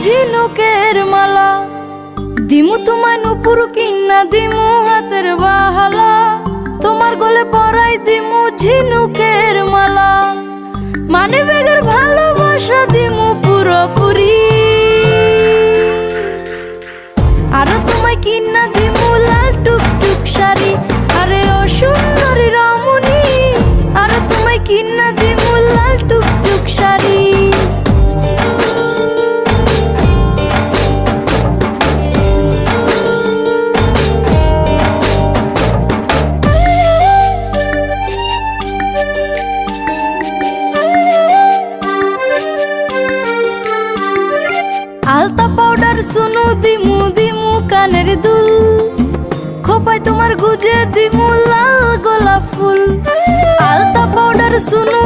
ঝিনুকের মালা, দিমু তোমায় নুপুর কিনা দিমু হাতের বাহালা, তোমার গলে পরাই দিমু ঝিনুকের মালা, মানে বেগের ভালোবাসা দিমু পুরোপুরি। আরো তোমায় কিনা দিমু লাল টুকটুক শাড়ি, আরে ও সুন্দরী রমণী, আরো তোমায় কিনা দিমু লাল টুকটুক শাড়ি। আলতা পাউডার সুনু দিমু দিমু কানের দুল, খোপায় তোমার গুজে দিমু লাল গোলাপ ফুল। আলতা পাউডার সুনু